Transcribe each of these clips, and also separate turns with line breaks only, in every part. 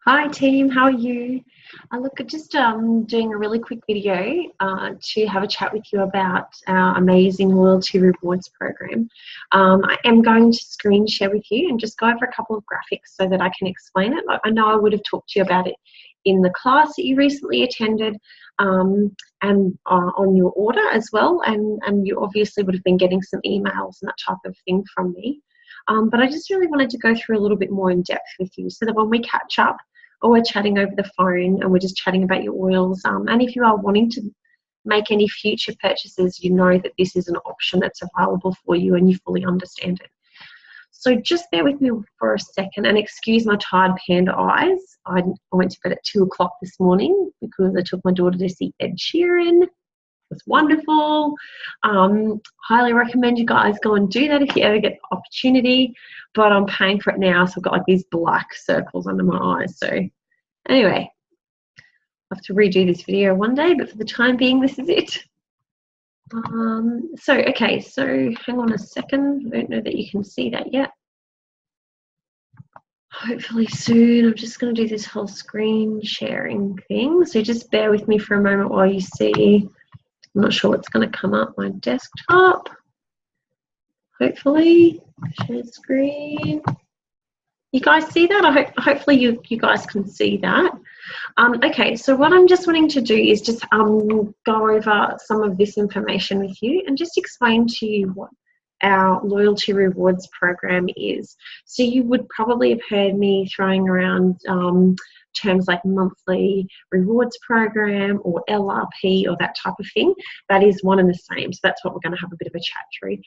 Hi team, how are you? Look, just doing a really quick video to have a chat with you about our amazing loyalty rewards program. I am going to screen share with you and just go over a couple of graphics so that I can explain it. I know I would have talked to you about it in the class that you recently attended and on your order as well, and you obviously would have been getting some emails and that type of thing from me. But I just really wanted to go through a little bit more in depth with you so that when we catch up, or we're chatting over the phone and we're just chatting about your oils. And if you are wanting to make any future purchases, you know that this is an option that's available for you and you fully understand it. So just bear with me for a second and excuse my tired panda eyes. I went to bed at 2 o'clock this morning because I took my daughter to see Ed Sheeran. It was wonderful. Highly recommend you guys go and do that if you ever get the opportunity, but I'm paying for it now, so I've got like these black circles under my eyes. So anyway, I have to redo this video one day, but for the time being, this is it. Okay, so hang on a second. I don't know that you can see that yet. Hopefully soon. I'm just going to do this whole screen sharing thing, so just bear with me for a moment while you see. I'm not sure what's going to come up my desktop. Hopefully, share screen. You guys see that? Hopefully you guys can see that. Okay, so what I'm just wanting to do is just go over some of this information with you and just explain to you what our loyalty rewards program is. So you would probably have heard me throwing around terms like monthly rewards program or LRP or that type of thing. That is one and the same. So that's what we're going to have a bit of a chat through.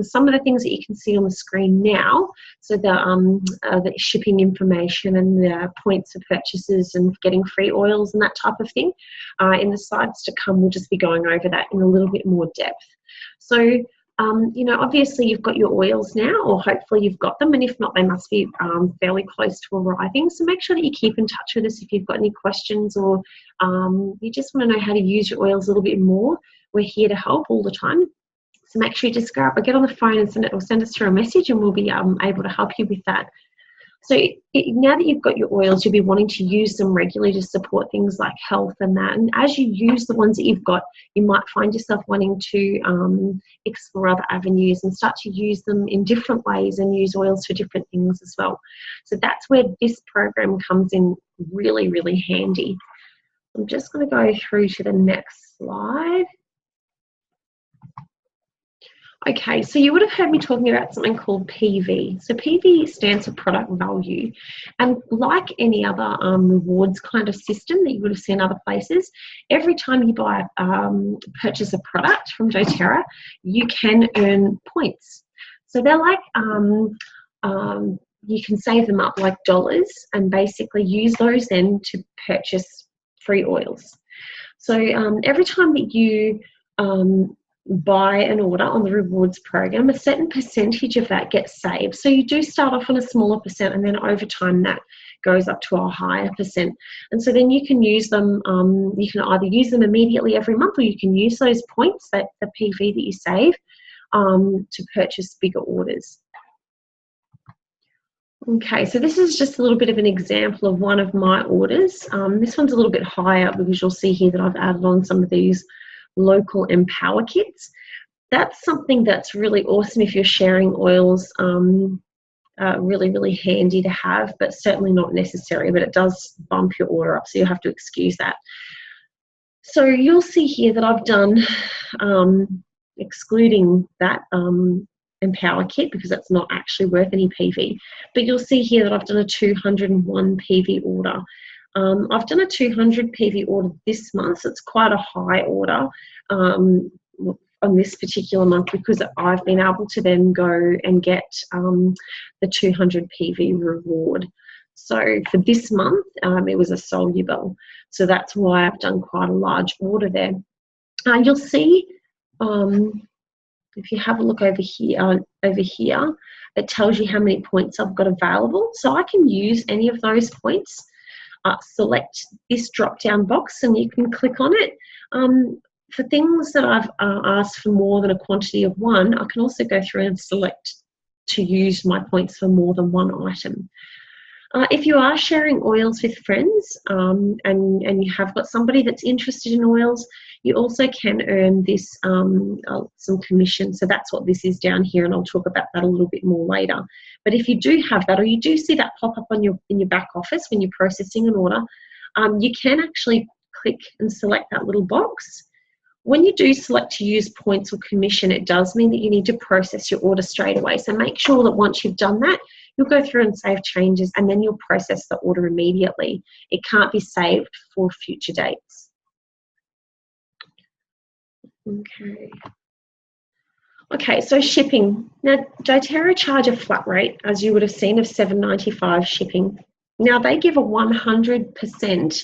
Some of the things that you can see on the screen now, so the shipping information and the points of purchases and getting free oils and that type of thing. In the slides to come, we'll just be going over that in a little bit more depth. So you know, obviously you've got your oils now, or hopefully you've got them, and if not, they must be fairly close to arriving. So make sure that you keep in touch with us if you've got any questions, or you just want to know how to use your oils a little bit more. We're here to help all the time. So make sure you just go up or get on the phone and send us through a message, and we'll be able to help you with that. So now that you've got your oils, you'll be wanting to use them regularly to support things like health and that. And as you use the ones that you've got, you might find yourself wanting to explore other avenues and start to use them in different ways and use oils for different things as well. So that's where this program comes in really, really handy. I'm just going to go through to the next slide. Okay, so you would have heard me talking about something called PV. So PV stands for product value. And like any other rewards kind of system that you would have seen other places, every time you purchase a product from doTERRA, you can earn points. So they're like, you can save them up like dollars and basically use those then to purchase free oils. So every time that you buy an order on the rewards program, a certain percentage of that gets saved. So you do start off on a smaller percent, and then over time that goes up to a higher percent. And so then you can use them, you can either use them immediately every month, or you can use those points, the PV that you save, to purchase bigger orders. Okay, so this is just a little bit of an example of one of my orders. This one's a little bit higher because you'll see here that I've added on some of these local empower kits. That's something that's really awesome if you're sharing oils. Really, really handy to have, but certainly not necessary, but it does bump your order up, so you'll have to excuse that. So you'll see here that I've done, excluding that empower kit because that's not actually worth any PV, but you'll see here that I've done a 201 PV order. I've done a 200 PV order this month, so it's quite a high order on this particular month because I've been able to then go and get the 200 PV reward. So for this month, it was a soluble. So that's why I've done quite a large order there. You'll see, if you have a look over here, it tells you how many points I've got available. So I can use any of those points. Select this drop-down box and you can click on it. For things that I've asked for more than a quantity of one, I can also go through and select to use my points for more than one item. If you are sharing oils with friends and you have got somebody that's interested in oils, you also can earn this some commission. So that's what this is down here, and I'll talk about that a little bit more later. But if you do have that, or you do see that pop up on in your back office when you're processing an order, you can actually click and select that little box. When you do select to use points or commission, it does mean that you need to process your order straight away. So make sure that once you've done that, you'll go through and save changes, and then you'll process the order immediately. It can't be saved for future dates. Okay, so shipping. Now, doTERRA charge a flat rate, as you would have seen, of $7.95 shipping. Now, they give a 100%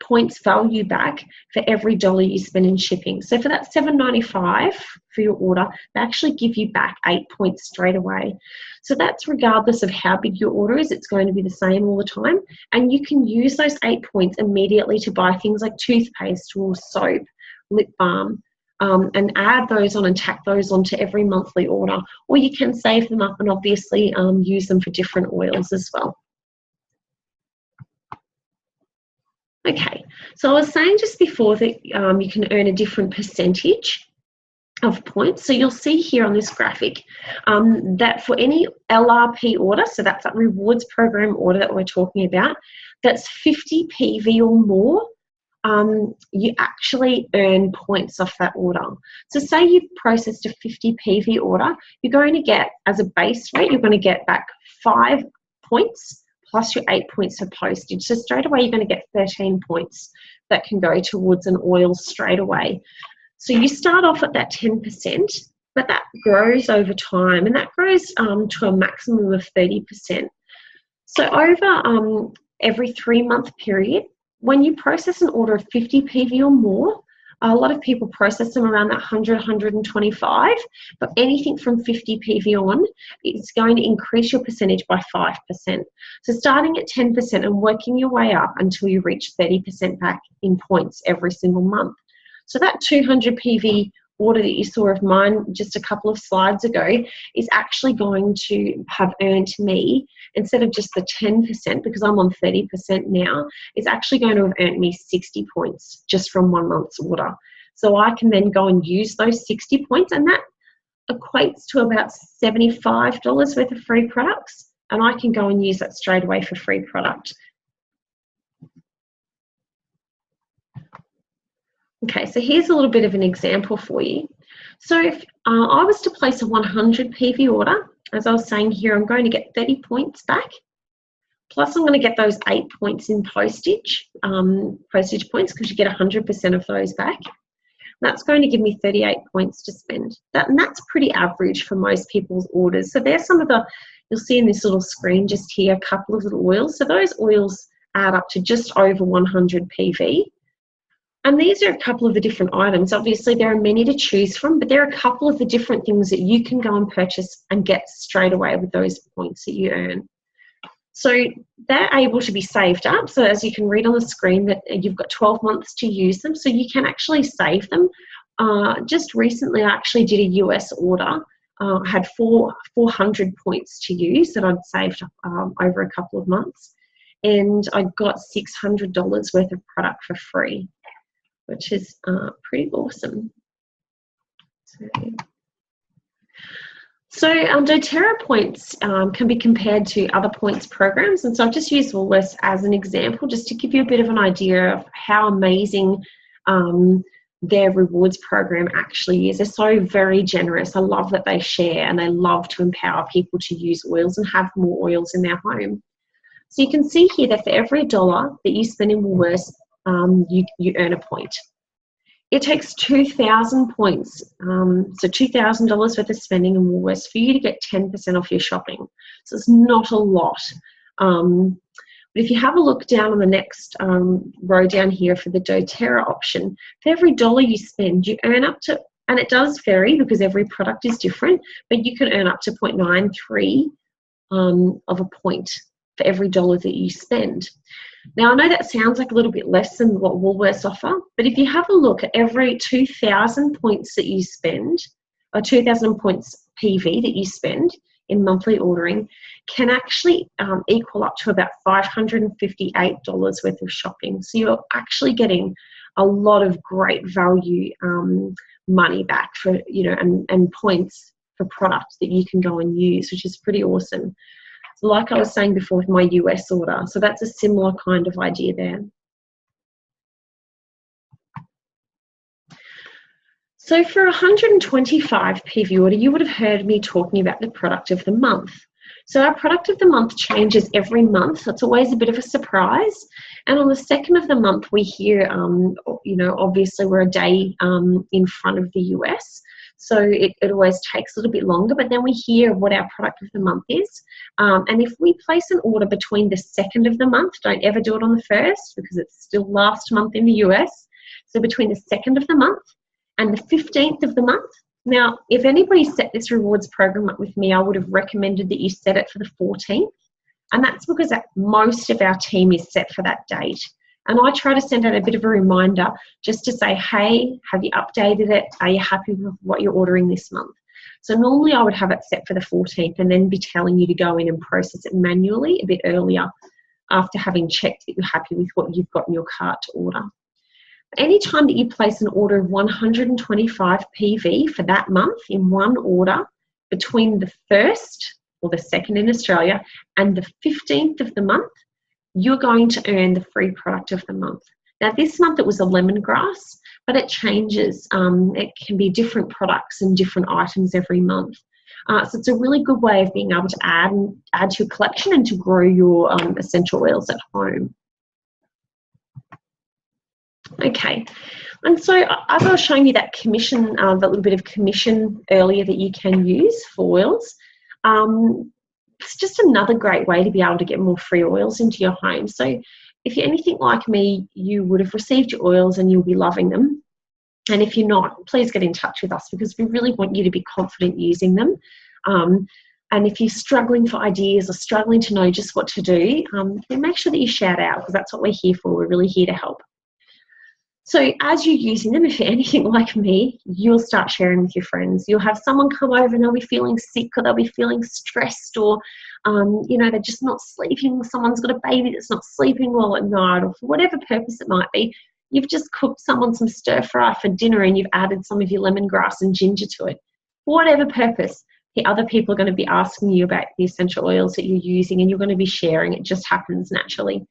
points value back for every dollar you spend in shipping. So for that $7.95 for your order, they actually give you back 8 points straight away. So that's regardless of how big your order is, it's going to be the same all the time. And you can use those 8 points immediately to buy things like toothpaste or soap, lip balm, and add those on and tack those onto every monthly order. Or you can save them up and obviously use them for different oils as well. Okay, so I was saying just before that you can earn a different percentage of points. So you'll see here on this graphic that for any LRP order, so that's that rewards program order that we're talking about, that's 50 PV or more, you actually earn points off that order. So say you've processed a 50 PV order, you're going to get, as a base rate, you're going to get back 5 points plus your 8 points for postage. So straight away, you're going to get 13 points that can go towards an oil straight away. So you start off at that 10%, but that grows over time, and that grows to a maximum of 30%. So over every 3-month period, when you process an order of 50 PV or more, a lot of people process them around that 100, 125, but anything from 50 PV on, it's going to increase your percentage by 5%. So starting at 10% and working your way up until you reach 30% back in points every single month. So that 200 PV order that you saw of mine just a couple of slides ago is actually going to have earned me, instead of just the 10%, because I'm on 30% now, it's actually going to have earned me 60 points just from 1 month's order. So I can then go and use those 60 points, and that equates to about $75 worth of free products, and I can go and use that straight away for free product. Okay, so here's a little bit of an example for you. So if I was to place a 100 PV order, as I was saying here, I'm going to get 30 points back, plus I'm going to get those 8 points in postage points, because you get 100% of those back. That's going to give me 38 points to spend. And that's pretty average for most people's orders. So there's some of the, you'll see in this little screen just here, a couple of little oils. So those oils add up to just over 100 PV. And these are a couple of the different items. Obviously, there are many to choose from, but there are a couple of the different things that you can go and purchase and get straight away with those points that you earn. So they're able to be saved up. So as you can read on the screen, that you've got 12 months to use them. So you can actually save them. Just recently, I actually did a US order. Had 400 points to use that I'd saved over a couple of months. And I got $600 worth of product for free, which is pretty awesome. So doTERRA points can be compared to other points programs, and so I've just used Woolworths as an example just to give you a bit of an idea of how amazing their rewards program actually is. They're so very generous. I love that they share, and they love to empower people to use oils and have more oils in their home. So you can see here that for every $1 that you spend in Woolworths, you earn a point. It takes 2,000 points, so $2,000 worth of spending in Woolworths for you to get 10% off your shopping. So it's not a lot. But if you have a look down on the next row down here for the doTERRA option, for every $1 you spend, you earn up to, and it does vary because every product is different, but you can earn up to 0.93 of a point for every $1 that you spend. Now, I know that sounds like a little bit less than what Woolworths offer, but if you have a look at every 2,000 points that you spend, or 2,000 points PV that you spend, in monthly ordering can actually equal up to about $558 worth of shopping. So you're actually getting a lot of great value money back for, you know, and points for products that you can go and use, which is pretty awesome. So like I was saying before with my US order, so that's a similar kind of idea there. So for 125 PV order, you would have heard me talking about the product of the month. So our product of the month changes every month. So it's always a bit of a surprise. And on the second of the month, we hear, you know, obviously we're a day in front of the US. So it always takes a little bit longer, but then we hear what our product of the month is. And if we place an order between the second of the month, don't ever do it on the first because it's still last month in the US. So between the second of the month and the 15th of the month. Now, if anybody set this rewards program up with me, I would have recommended that you set it for the 14th. And that's because most of our team is set for that date. And I try to send out a bit of a reminder just to say, hey, have you updated it? Are you happy with what you're ordering this month? So normally I would have it set for the 14th and then be telling you to go in and process it manually a bit earlier after having checked that you're happy with what you've got in your cart to order. Anytime that you place an order of 125 PV for that month in one order between the 1st or the 2nd in Australia and the 15th of the month, you're going to earn the free product of the month. Now this month it was a lemongrass, but it changes. It can be different products and different items every month. So it's a really good way of being able to add to your collection and to grow your essential oils at home. Okay, and so as I was showing you that commission, that little bit of commission earlier that you can use for oils, it's just another great way to be able to get more free oils into your home. So if you're anything like me, you would have received your oils and you'll be loving them. And if you're not, please get in touch with us because we really want you to be confident using them. And if you're struggling for ideas or struggling to know just what to do, then make sure that you shout out because that's what we're here for. We're really here to help. So as you're using them, if you're anything like me, you'll start sharing with your friends. You'll have someone come over and they'll be feeling sick or they'll be feeling stressed or, you know, they're just not sleeping. Someone's got a baby that's not sleeping well at night or for whatever purpose it might be. You've just cooked someone some stir fry for dinner and you've added some of your lemongrass and ginger to it. For whatever purpose, the other people are going to be asking you about the essential oils that you're using and you're going to be sharing. It just happens naturally.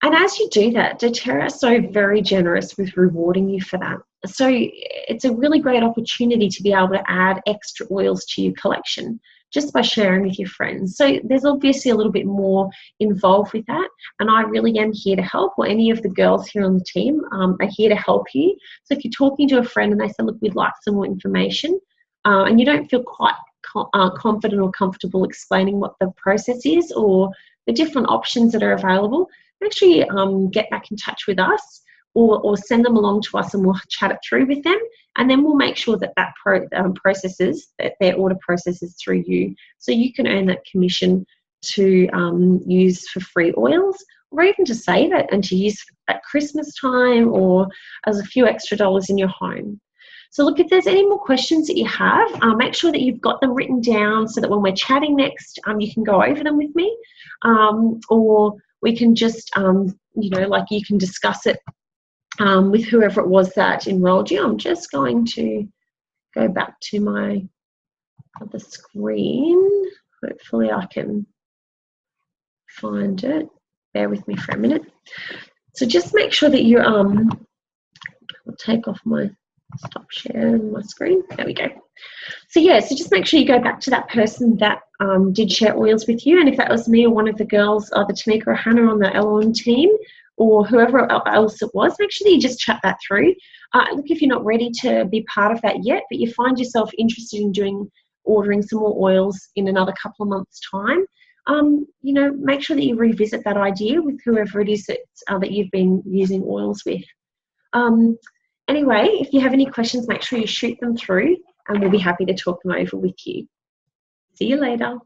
And as you do that, doTERRA is so very generous with rewarding you for that. So it's a really great opportunity to be able to add extra oils to your collection just by sharing with your friends. So there's obviously a little bit more involved with that. And I really am here to help, or any of the girls here on the team are here to help you. So if you're talking to a friend and they say, look, we'd like some more information, and you don't feel quite confident or comfortable explaining what the process is or the different options that are available, make sure you get back in touch with us or send them along to us and we'll chat it through with them. And then we'll make sure that their order processes through you. So you can earn that commission to use for free oils or even to save it and to use at Christmas time or as a few extra dollars in your home. So look, if there's any more questions that you have, make sure that you've got them written down so that when we're chatting next, you can go over them with me, or we can just, you know, like you can discuss it with whoever it was that enrolled you. I'm just going to go back to my other screen. Hopefully I can find it. Bear with me for a minute. So just make sure that you, I'll take off my stop sharing my screen. There we go. So yeah, so just make sure you go back to that person that did share oils with you. And if that was me or one of the girls, either Tamika or Hannah on the Elon team or whoever else it was, make sure that you just chat that through. Look, if you're not ready to be part of that yet, but you find yourself interested in ordering some more oils in another couple of months' time, you know, make sure that you revisit that idea with whoever it is that you've been using oils with. Anyway, if you have any questions, make sure you shoot them through and we'll be happy to talk them over with you. See you later.